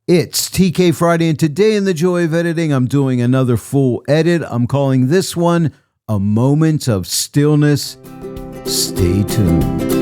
It's TK Friday, and today in the joy of editing, I'm doing another full edit. I'm calling this one A Moment of Stillness. Stay tuned.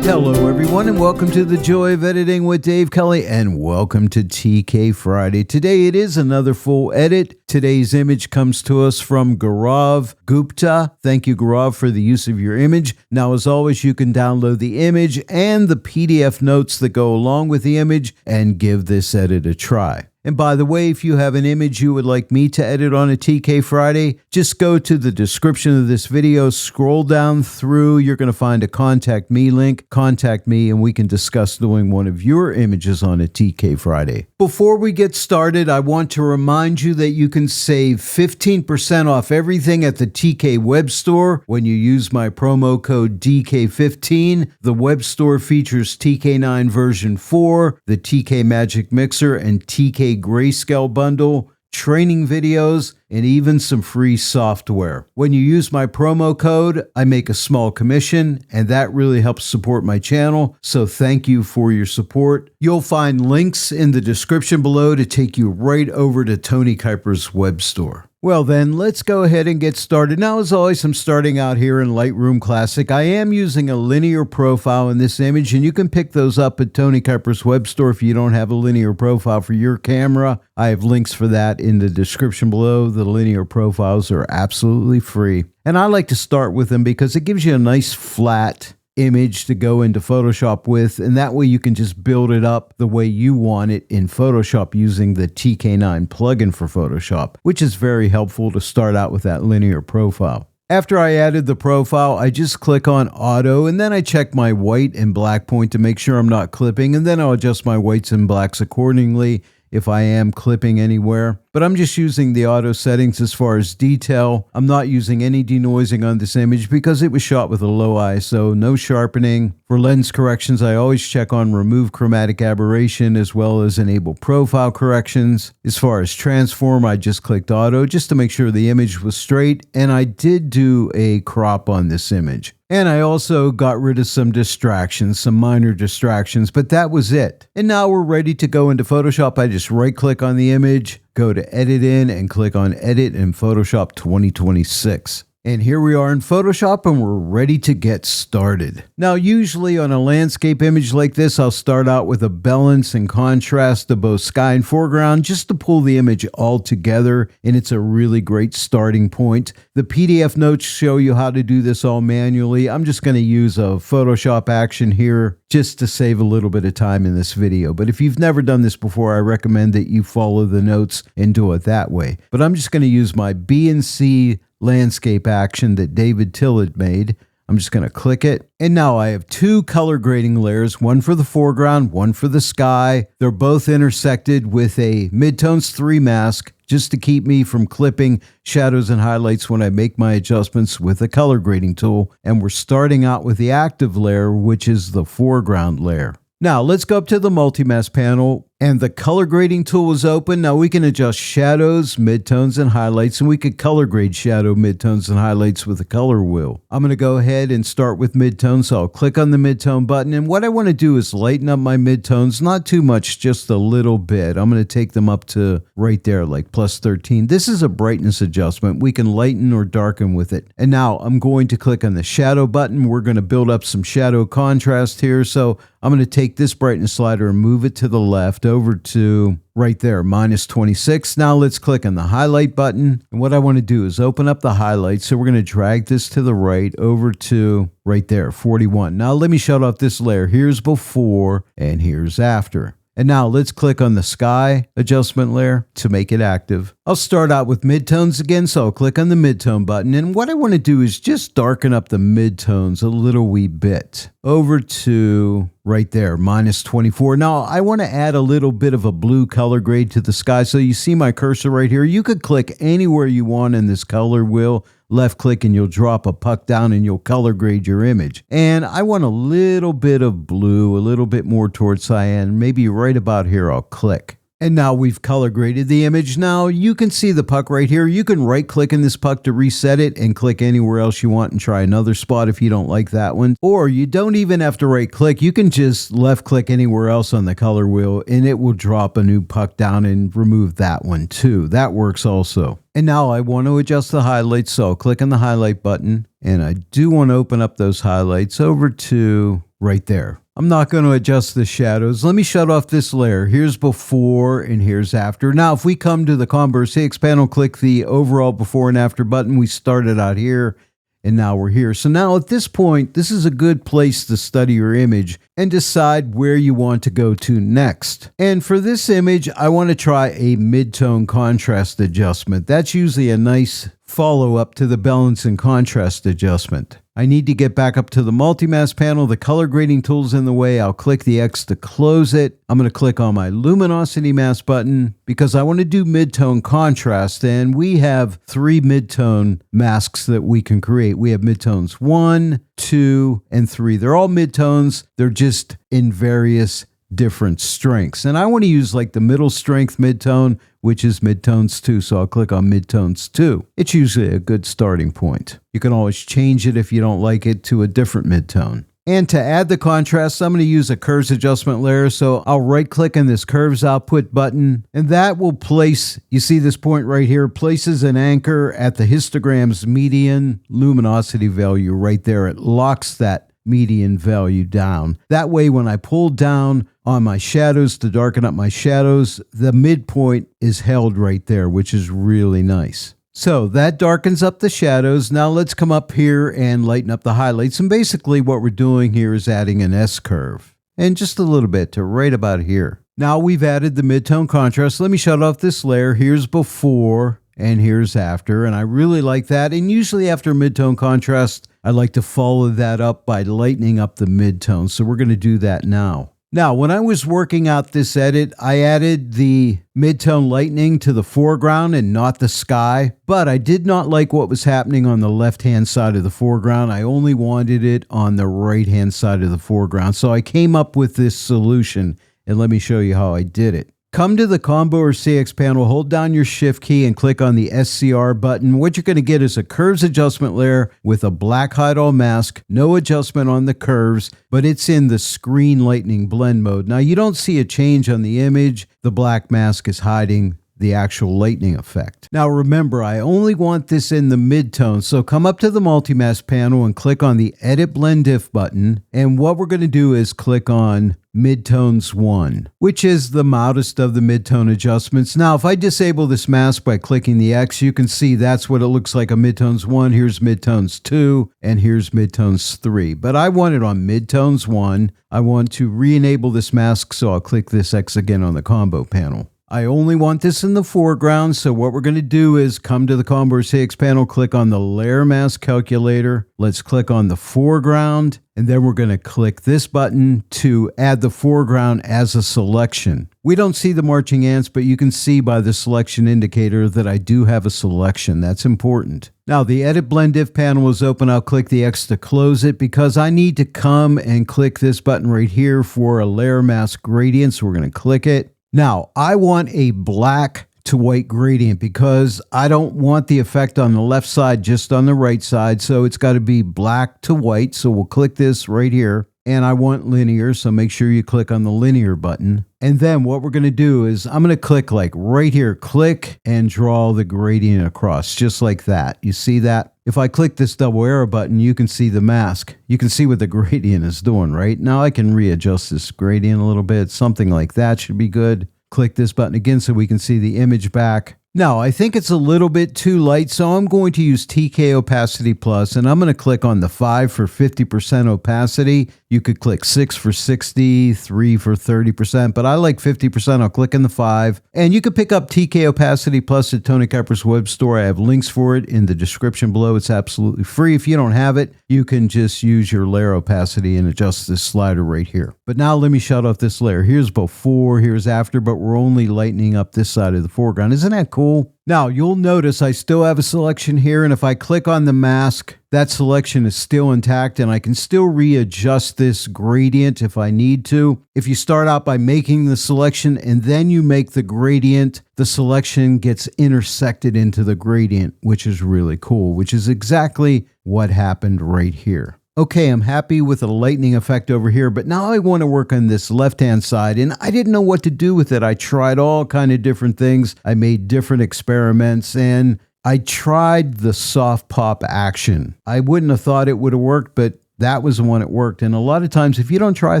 Hello, everyone, and welcome to the Joy of Editing with Dave Kelly, and welcome to TK Friday. Today it is another full edit. Today's image comes to us from Gaurav Gupta. Thank you, Gaurav, for the use of your image. Now, as always, you can download the image and the PDF notes that go along with the image and give this edit a try. And by the way, if you have an image you would like me to edit on a TK Friday, just go to the description of this video, scroll down through, you're going to find a contact me link, contact me, and we can discuss doing one of your images on a TK Friday. Before we get started, I want to remind you that you can save 15% off everything at the TK web store when you use my promo code DK15. The web store features TK9 version 4, the TK Magic Mixer, and TK Grayscale bundle, training videos, and even some free software. When you use my promo code, I make a small commission, and that really helps support my channel, so thank you for your support. You'll find links in the description below to take you right over to Tony Kuiper's web store. Well then, let's go ahead and get started. Now, as always, I'm starting out here in Lightroom Classic. I am using a linear profile in this image, and you can pick those up at Tony Kuiper's web store if you don't have a linear profile for your camera. I have links for that in the description below. The linear profiles are absolutely free. And I like to start with them because it gives you a nice flat image to go into Photoshop with, and that way you can just build it up the way you want it in Photoshop using the TK9 plugin for Photoshop, which is very helpful to start out with that linear profile. After I added the profile, I just click on Auto, and then I check my white and black point to make sure I'm not clipping, and then I'll adjust my whites and blacks accordingly if I am clipping anywhere. But I'm just using the auto settings as far as detail. I'm not using any denoising on this image because it was shot with a low ISO, no sharpening. For lens corrections, I always check on remove chromatic aberration as well as enable profile corrections. As far as transform, I just clicked auto just to make sure the image was straight, and I did do a crop on this image. And I also got rid of some distractions, some minor distractions, but that was it. And now we're ready to go into Photoshop. I just right click on the image, go to Edit In, and click on Edit in Photoshop 2026. And here we are in Photoshop, and we're ready to get started. Now, usually on a landscape image like this, I'll start out with a balance and contrast of both sky and foreground just to pull the image all together, and it's a really great starting point. The PDF notes show you how to do this all manually. I'm just going to use a Photoshop action here just to save a little bit of time in this video. But if you've never done this before, I recommend that you follow the notes and do it that way. But I'm just going to use my B and C landscape action that David Tillett made. I'm just going to click it. And now I have two color grading layers, one for the foreground, one for the sky. They're both intersected with a MidTones 3 mask just to keep me from clipping shadows and highlights when I make my adjustments with the color grading tool. And we're starting out with the active layer, which is the foreground layer. Now let's go up to the multi-mask panel, and the color grading tool is open. Now we can adjust shadows, midtones, and highlights, and we could color grade shadow, midtones, and highlights with the color wheel. I'm going to go ahead and start with midtones, so I'll click on the midtone button, and what I want to do is lighten up my midtones, not too much, just a little bit. I'm going to take them up to right there, like plus 13. This is a brightness adjustment. We can lighten or darken with it. And now I'm going to click on the shadow button. We're going to build up some shadow contrast here, so I'm going to take this brightness slider and move it to the left over to right there, minus 26. Now let's click on the highlight button. And what I want to do is open up the highlights. So we're going to drag this to the right over to right there, 41. Now let me shut off this layer. Here's before and here's after. And now let's click on the sky adjustment layer to make it active. I'll start out with midtones again, so I'll click on the midtone button. And what I want to do is just darken up the midtones a little wee bit. Over to right there, minus 24. Now I want to add a little bit of a blue color grade to the sky. So you see my cursor right here. You could click anywhere you want in this color wheel. Left click and you'll drop a puck down and you'll color grade your image. And I want a little bit of blue, a little bit more towards cyan, maybe right about here I'll click. And now we've color graded the image. Now you can see the puck right here. You can right click in this puck to reset it and click anywhere else you want and try another spot if you don't like that one. Or you don't even have to right click. You can just left click anywhere else on the color wheel and it will drop a new puck down and remove that one too. That works also. And now I want to adjust the highlights, so I'll click on the highlight button and I do want to open up those highlights over to right there. I'm not going to adjust the shadows. Let me shut off this layer. Here's before and here's after. Now, if we come to the Combo CX panel, click the overall before and after button. We started out here and now we're here. So now at this point, this is a good place to study your image and decide where you want to go to next. And for this image, I want to try a mid-tone contrast adjustment. That's usually a nice follow-up to the balance and contrast adjustment. I need to get back up to the multi-mask panel. The color grading tool's in the way. I'll click the X to close it. I'm going to click on my Luminosity mask button because I want to do mid-tone contrast. And we have 3 mid-tone masks that we can create. We have midtones 1, 2, and 3. They're all midtones. They're just in various different strengths. And I want to use like the middle strength midtone, which is midtones 2. So I'll click on midtones 2. It's usually a good starting point. You can always change it if you don't like it to a different midtone. And to add the contrast, I'm going to use a curves adjustment layer. So I'll right click on this curves output button and that will place, you see this point right here, places an anchor at the histogram's median luminosity value right there. It locks that median value down. That way, when I pull down on my shadows to darken up my shadows, the midpoint is held right there, which is really nice. So that darkens up the shadows. Now let's come up here and lighten up the highlights. And basically what we're doing here is adding an S-curve and just a little bit to right about here. Now we've added the mid-tone contrast. Let me shut off this layer. Here's before and here's after. And I really like that. And usually after mid-tone contrast, I like to follow that up by lightening up the midtone. So we're going to do that now. Now, when I was working out this edit, I added the midtone lightening to the foreground and not the sky, but I did not like what was happening on the left-hand side of the foreground. I only wanted it on the right-hand side of the foreground. So I came up with this solution, and let me show you how I did it. Come to the Combo or CX panel, hold down your Shift key and click on the SCR button. What you're going to get is a curves adjustment layer with a black hide all mask, no adjustment on the curves, but it's in the screen lightening blend mode. Now you don't see a change on the image. The black mask is hiding the actual lightning effect. Now remember, I only want this in the midtone, so come up to the multi-mask panel and click on the Edit Blend Diff button, and what we're going to do is click on midtones 1, which is the mildest of the midtone adjustments. Now, if I disable this mask by clicking the X, you can see that's what it looks like on midtones 1. Here's midtones 2, and here's midtones 3. But I want it on midtones 1. I want to re-enable this mask, so I'll click this X again on the combo panel. I only want this in the foreground, so what we're going to do is come to the Combo or CX panel, click on the Layer Mask Calculator. Let's click on the foreground, and then we're going to click this button to add the foreground as a selection. We don't see the marching ants, but you can see by the selection indicator that I do have a selection. That's important. Now, the Edit Blend Diff panel is open. I'll click the X to close it because I need to come and click this button right here for a layer mask gradient, so we're going to click it. Now, I want a black to white gradient because I don't want the effect on the left side, just on the right side. So it's got to be black to white. So we'll click this right here. And I want linear, so make sure you click on the linear button. And then what we're going to do is I'm going to click like right here, click and draw the gradient across, just like that. You see that? If I click this double arrow button, you can see the mask. You can see what the gradient is doing, right? Now I can readjust this gradient a little bit. Something like that should be good. Click this button again so we can see the image back. Now, I think it's a little bit too light, so I'm going to use TK Opacity Plus, and I'm going to click on the 5 for 50% opacity. You could click 6 for 60, 3 for 30%, but I like 50%. I'll click on the 5. And you could pick up TK Opacity Plus at Tony Kuiper's web store. I have links for it in the description below. It's absolutely free. If you don't have it, you can just use your layer opacity and adjust this slider right here. But now let me shut off this layer. Here's before, here's after, but we're only lightening up this side of the foreground. Isn't that cool? cool. Now, you'll notice I still have a selection here, and if I click on the mask, that selection is still intact, and I can still readjust this gradient if I need to. If you start out by making the selection and then you make the gradient, the selection gets intersected into the gradient, which is really cool, which is exactly what happened right here. Okay, I'm happy with the lightning effect over here, but now I want to work on this left-hand side, and I didn't know what to do with it. I tried all kind of different things. I made different experiments, and I tried the soft pop action. I wouldn't have thought it would have worked, but that was the one that worked. And a lot of times, if you don't try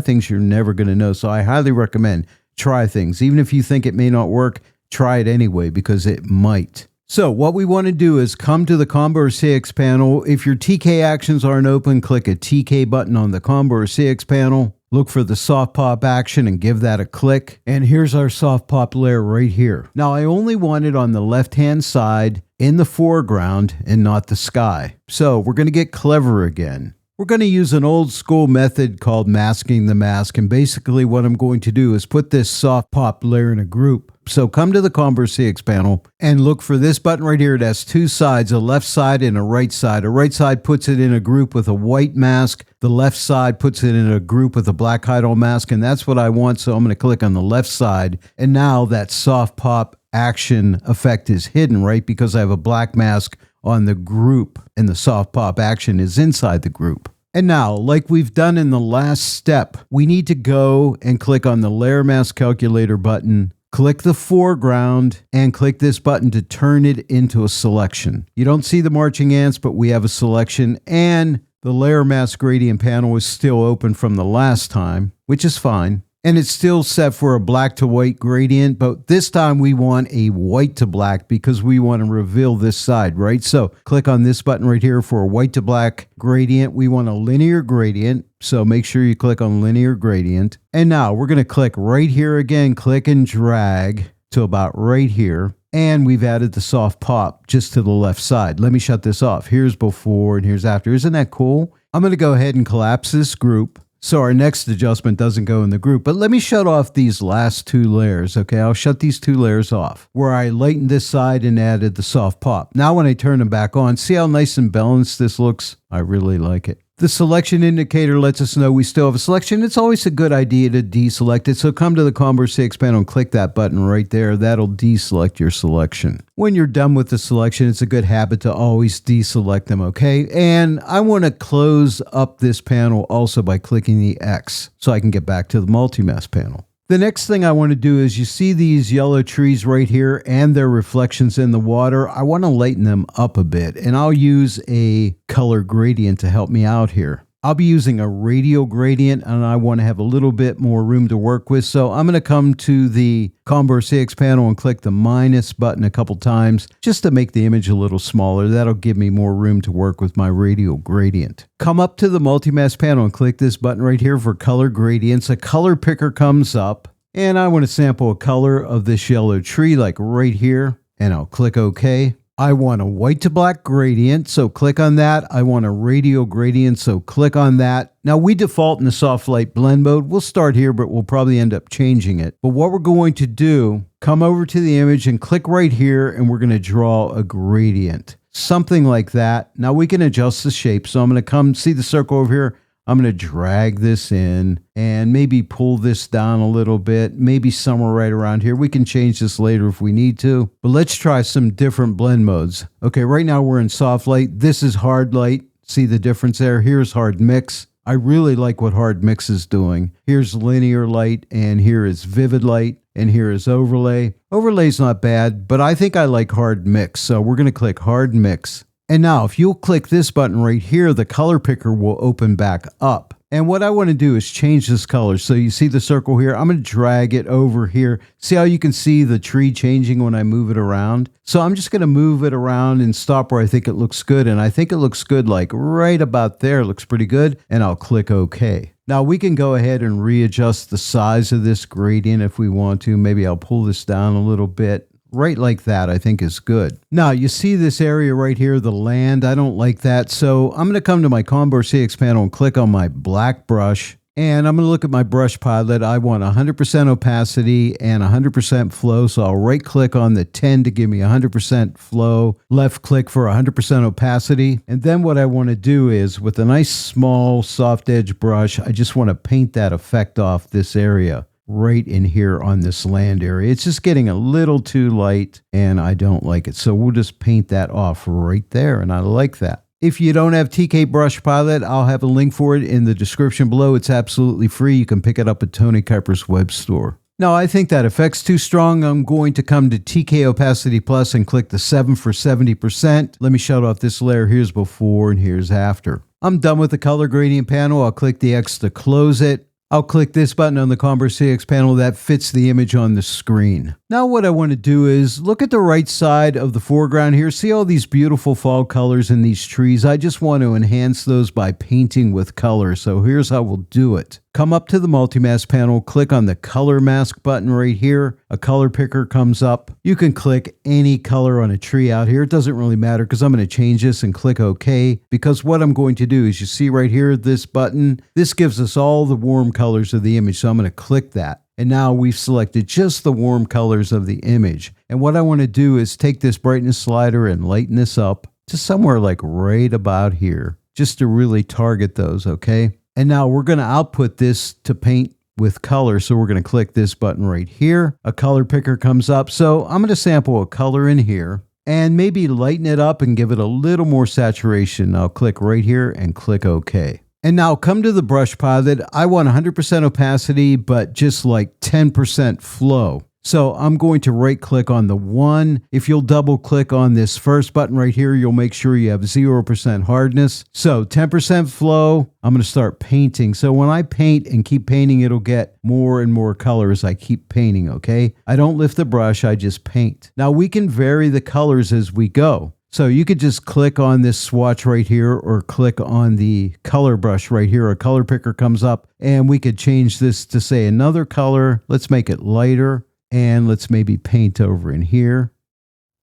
things, you're never going to know. So I highly recommend try things. Even if you think it may not work, try it anyway, because it might. So what we want to do is come to the Combo or CX panel. If your TK actions aren't open, click a TK button on the Combo or CX panel. Look for the soft pop action and give that a click. And here's our soft pop layer right here. Now I only want it on the left-hand side in the foreground and not the sky. So we're going to get clever again. We're going to use an old school method called masking the mask. And basically what I'm going to do is put this soft pop layer in a group. So come to the Combo CX panel and look for this button right here. It has two sides, a left side and a right side. A right side puts it in a group with a white mask. The left side puts it in a group with a black hide-all mask. And that's what I want. So I'm going to click on the left side. And now that soft pop action effect is hidden, right? Because I have a black mask on the group and the soft pop action is inside the group. And now, like we've done in the last step, we need to go and click on the Layer Mask Calculator button, click the foreground, and click this button to turn it into a selection. You don't see the marching ants, but we have a selection, and the Layer Mask Gradient panel is still open from the last time, which is fine. And it's still set for a black to white gradient, but this time we want a white to black because we want to reveal this side, right? So click on this button right here for a white to black gradient. We want a linear gradient, so make sure you click on linear gradient. And now we're going to click right here again, click and drag to about right here. And we've added the soft pop just to the left side. Let me shut this off. Here's before and here's after. Isn't that cool? I'm going to go ahead and collapse this group, so our next adjustment doesn't go in the group. But let me shut off these last two layers, okay? I'll shut these two layers off, where I lightened this side and added the soft pop. Now when I turn them back on, see how nice and balanced this looks? I really like it. The selection indicator lets us know we still have a selection. It's always a good idea to deselect it. So come to the Combo CX panel and click that button right there. That'll deselect your selection. When you're done with the selection, it's a good habit to always deselect them, okay? And I want to close up this panel also by clicking the X so I can get back to the multi-mask panel. The next thing I want to do is you see these yellow trees right here and their reflections in the water. I want to lighten them up a bit, and I'll use a color gradient to help me out here. I'll be using a radial gradient, and I want to have a little bit more room to work with. So I'm going to come to the Combo CX panel and click the minus button a couple times just to make the image a little smaller. That'll give me more room to work with my radial gradient. Come up to the multi-mask panel and click this button right here for color gradients. A color picker comes up, and I want to sample a color of this yellow tree like right here, and I'll click OK. I want a white to black gradient, so click on that. I want a radial gradient, so click on that. Now we default in the soft light blend mode. We'll start here, but we'll probably end up changing it. But what we're going to do, come over to the image and click right here, and we're going to draw a gradient. Something like that. Now we can adjust the shape. So I'm going to come see the circle over here. I'm going to drag this in and maybe pull this down a little bit, maybe somewhere right around here. We can change this later if we need to, but let's try some different blend modes. Okay, right now we're in soft light. This is hard light. See the difference there? Here's hard mix. I really like what hard mix is doing. Here's linear light, and here is vivid light, and here is overlay. Overlay's not bad, but I think I like hard mix, so we're going to click hard mix. And now if you'll click this button right here, the color picker will open back up. And what I want to do is change this color. So you see the circle here, I'm going to drag it over here. See how you can see the tree changing when I move it around? So I'm just going to move it around and stop where I think it looks good. And I think it looks good like right about there. It looks pretty good. And I'll click OK. Now we can go ahead and readjust the size of this gradient if we want to. Maybe I'll pull this down a little bit. Right like that, I think is good. Now, you see this area right here, the land. I don't like that. So I'm going to come to my Combo CX panel and click on my black brush. And I'm going to look at my brush palette. I want 100% opacity and 100% flow. So I'll right click on the 10 to give me 100% flow, left click for 100% opacity. And then what I want to do is with a nice small soft edge brush, I just want to paint that effect off this area right in here on this land area. It's just getting a little too light and I don't like it. So we'll just paint that off right there. And I like that. If you don't have TK Brush Palette, I'll have a link for it in the description below. It's absolutely free. You can pick it up at Tony Kuiper's web store. Now, I think that effect's too strong. I'm going to come to TK Opacity Plus and click the 7 for 70%. Let me shut off this layer. Here's before and here's after. I'm done with the color gradient panel. I'll click the X to close it. I'll click this button on the Converse CX panel that fits the image on the screen. Now what I want to do is look at the right side of the foreground here. See all these beautiful fall colors in these trees? I just want to enhance those by painting with color. So here's how we'll do it. Come up to the multi-mask panel, click on the color mask button right here. A color picker comes up. You can click any color on a tree out here. It doesn't really matter because I'm going to change this and click OK, because what I'm going to do is you see right here, this button, this gives us all the warm colors of the image. So I'm going to click that. And now we've selected just the warm colors of the image. And what I want to do is take this brightness slider and lighten this up to somewhere like right about here, just to really target those, okay? And now we're going to output this to paint with color. So we're going to click this button right here. A color picker comes up. So I'm going to sample a color in here and maybe lighten it up and give it a little more saturation. I'll click right here and click OK. And now come to the brush palette. I want 100% opacity, but just like 10% flow. So I'm going to right click on the 1. If you'll double click on this first button right here, you'll make sure you have 0% hardness. So 10% flow, I'm going to start painting. So when I paint and keep painting, it'll get more and more color as I keep painting, okay? I don't lift the brush, I just paint. Now we can vary the colors as we go. So you could just click on this swatch right here or click on the color brush right here. A color picker comes up and we could change this to say another color. Let's make it lighter and let's maybe paint over in here.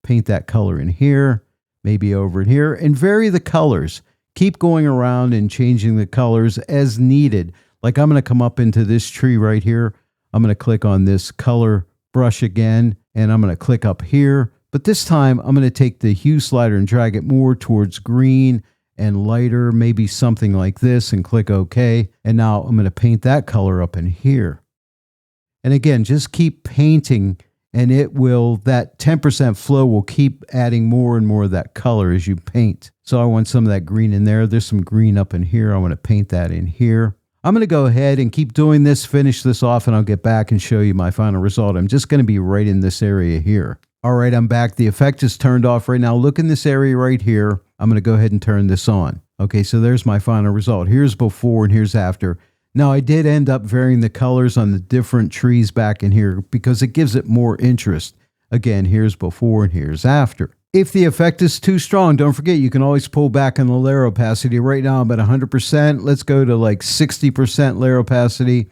Paint that color in here, maybe over in here, and vary the colors. Keep going around and changing the colors as needed. Like I'm going to come up into this tree right here. I'm going to click on this color brush again and I'm going to click up here. But this time, I'm going to take the hue slider and drag it more towards green and lighter, maybe something like this, and click OK. And now I'm going to paint that color up in here. And again, just keep painting, and it will, that 10% flow will keep adding more and more of that color as you paint. So I want some of that green in there. There's some green up in here. I want to paint that in here. I'm going to go ahead and keep doing this, finish this off, and I'll get back and show you my final result. I'm just going to be right in this area here. All right, I'm back. The effect is turned off right now. Look in this area right here. I'm going to go ahead and turn this on. Okay, so there's my final result. Here's before and here's after. Now, I did end up varying the colors on the different trees back in here because it gives it more interest. Again, here's before and here's after. If the effect is too strong, don't forget you can always pull back on the layer opacity. Right now, I'm at 100%. Let's go to like 60% layer opacity.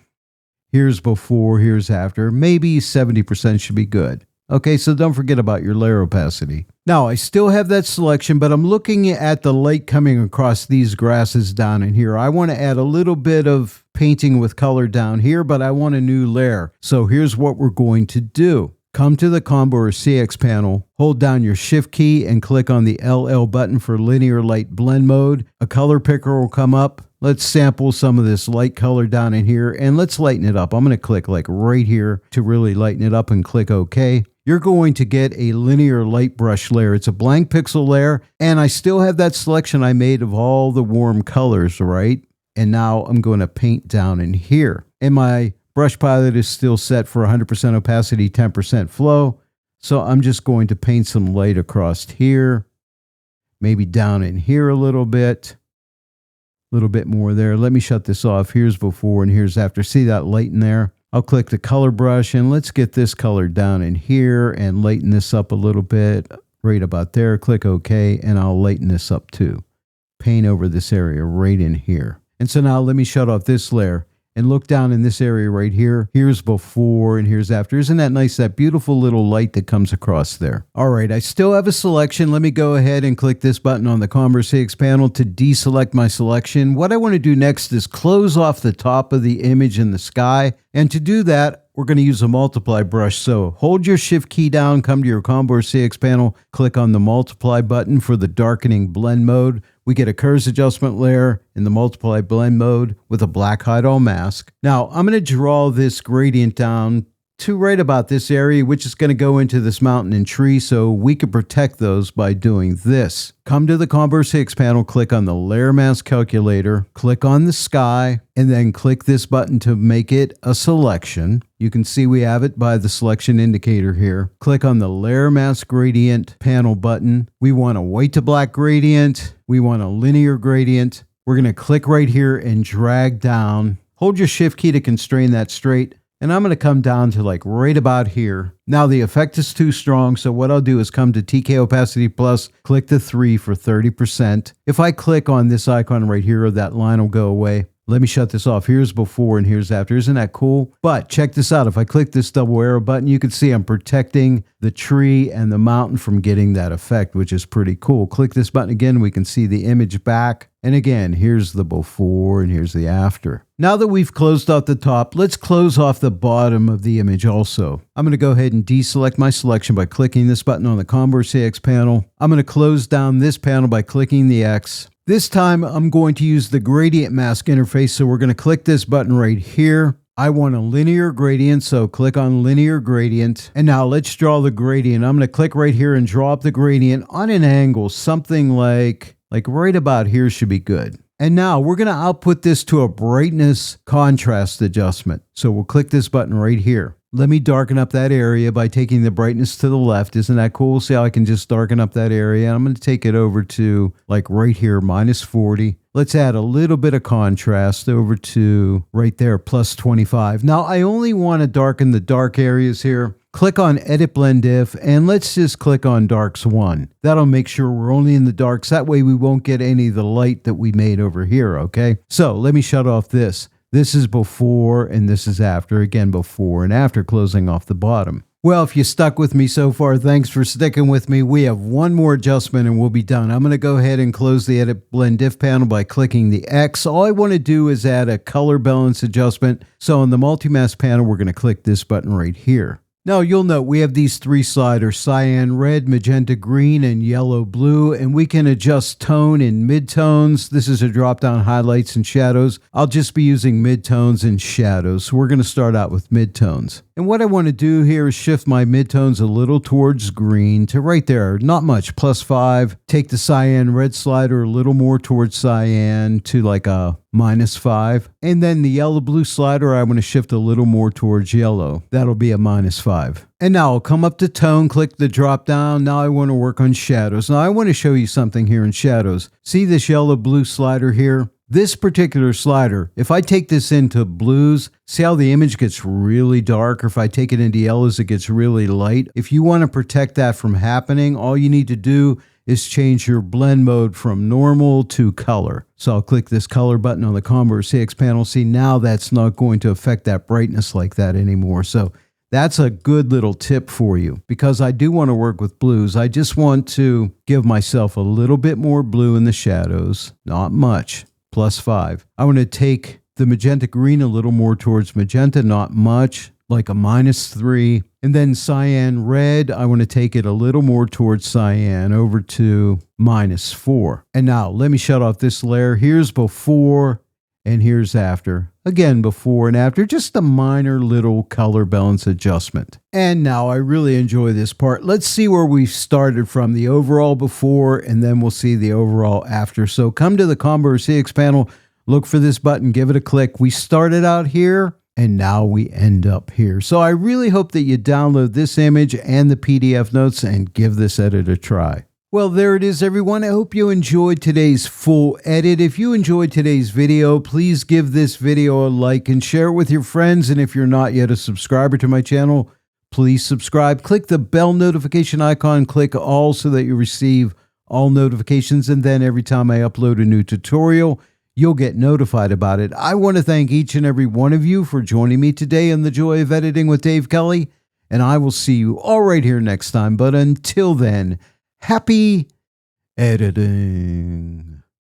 Here's before, here's after. Maybe 70% should be good. Okay, so don't forget about your layer opacity. Now, I still have that selection, but I'm looking at the light coming across these grasses down in here. I want to add a little bit of painting with color down here, but I want a new layer. So here's what we're going to do. Come to the Combo or CX panel, hold down your Shift key and click on the LL button for linear light blend mode. A color picker will come up. Let's sample some of this light color down in here and let's lighten it up. I'm going to click like right here to really lighten it up and click OK. You're going to get a linear light brush layer. It's a blank pixel layer, and I still have that selection I made of all the warm colors, right? And now I'm going to paint down in here. And my brush palette is still set for 100% opacity, 10% flow. So I'm just going to paint some light across here, maybe down in here a little bit more there. Let me shut this off. Here's before and here's after. See that light in there? I'll click the color brush and let's get this color down in here and lighten this up a little bit right about there. Click OK and I'll lighten this up too. Paint over this area right in here. And so now let me shut off this layer and look down in this area right here. Here's before and here's after. Isn't that nice? That beautiful little light that comes across there. All right, I still have a selection. Let me go ahead and click this button on the Converse CX panel to deselect my selection. What I want to do next is close off the top of the image in the sky. And to do that, we're going to use a multiply brush. So hold your shift key down, come to your Converse CX panel, click on the multiply button for the darkening blend mode. We get a curves adjustment layer in the multiply blend mode with a black hide all mask. Now I'm going to draw this gradient down to right about this area, which is going to go into this mountain and tree, so we can protect those by doing this. Come to the Converse CX panel, click on the layer mask calculator, click on the sky, and then click this button to make it a selection. You can see we have it by the selection indicator here. Click on the layer mask gradient panel button. We want a white to black gradient. We want a linear gradient. We're going to click right here and drag down. Hold your shift key to constrain that straight. And I'm going to come down to like right about here. Now the effect is too strong, so what I'll do is come to TK Opacity Plus, click the 3 for 30%. If I click on this icon right here, that line will go away. Let me shut this off. Here's before and here's after. Isn't that cool? But check this out. If I click this double arrow button, you can see I'm protecting the tree and the mountain from getting that effect, which is pretty cool. Click this button again, we can see the image back. And again, here's the before and here's the after. Now that we've closed off the top, let's close off the bottom of the image also. I'm going to go ahead and deselect my selection by clicking this button on the Converse CX panel. I'm going to close down this panel by clicking the X. This time I'm going to use the gradient mask interface, so we're going to click this button right here. I want a linear gradient, so click on linear gradient. And now let's draw the gradient. I'm going to click right here and draw up the gradient on an angle, something like right about here should be good. And now we're going to output this to a brightness contrast adjustment. So we'll click this button right here. Let me darken up that area by taking the brightness to the left. Isn't that cool? See how I can just darken up that area? I'm going to take it over to like right here, -40. Let's add a little bit of contrast over to right there, +25. Now I only want to darken the dark areas here. Click on Edit Blend If, and let's just click on Darks 1. That'll make sure we're only in the darks. That way we won't get any of the light that we made over here, okay? So let me shut off this. This is before and this is after. Again, before and after, closing off the bottom. Well, if you stuck with me so far, thanks for sticking with me. We have one more adjustment and we'll be done. I'm going to go ahead and close the Edit Blend If panel by clicking the X. All I want to do is add a color balance adjustment. So on the Multi-Mask panel, we're going to click this button right here. Now you'll note we have these three sliders, cyan red, magenta green, and yellow blue, and we can adjust tone in midtones. This is a drop-down highlights and shadows. I'll just be using midtones and shadows. So we're going to start out with midtones. And what I want to do here is shift my midtones a little towards green to right there, not much, +5. Take the cyan red slider a little more towards cyan to like a -5. And then the yellow blue slider, I want to shift a little more towards yellow. That'll be a -5. And now I'll come up to tone, click the drop down. Now I want to work on shadows. Now I want to show you something here in shadows. See this yellow blue slider here? This particular slider, if I take this into blues, see how the image gets really dark, or if I take it into yellows, it gets really light. If you want to protect that from happening, all you need to do is change your blend mode from normal to color. So I'll click this color button on the Converse CX panel. See, now that's not going to affect that brightness like that anymore. So that's a good little tip for you, because I do want to work with blues. I just want to give myself a little bit more blue in the shadows, not much. +5. I want to take the magenta green a little more towards magenta, not much, like a -3. And then cyan red, I want to take it a little more towards cyan, over to -4. And now let me shut off this layer. Here's before and here's after. Again, before and after, just a minor little color balance adjustment. And now I really enjoy this part. Let's see where we started from, the overall before, and then we'll see the overall after. So come to the Converse CX panel, look for this button, give it a click. We started out here, and now we end up here. So I really hope that you download this image and the PDF notes and give this edit a try. Well, there it is, everyone. I hope you enjoyed today's full edit. If you enjoyed today's video, please give this video a like and share it with your friends. And if you're not yet a subscriber to my channel, please subscribe. Click the bell notification icon, click all so that you receive all notifications. And then every time I upload a new tutorial, you'll get notified about it. I want to thank each and every one of you for joining me today on The Joy of Editing with Dave Kelly, and I will see you all right here next time. But until then, happy editing.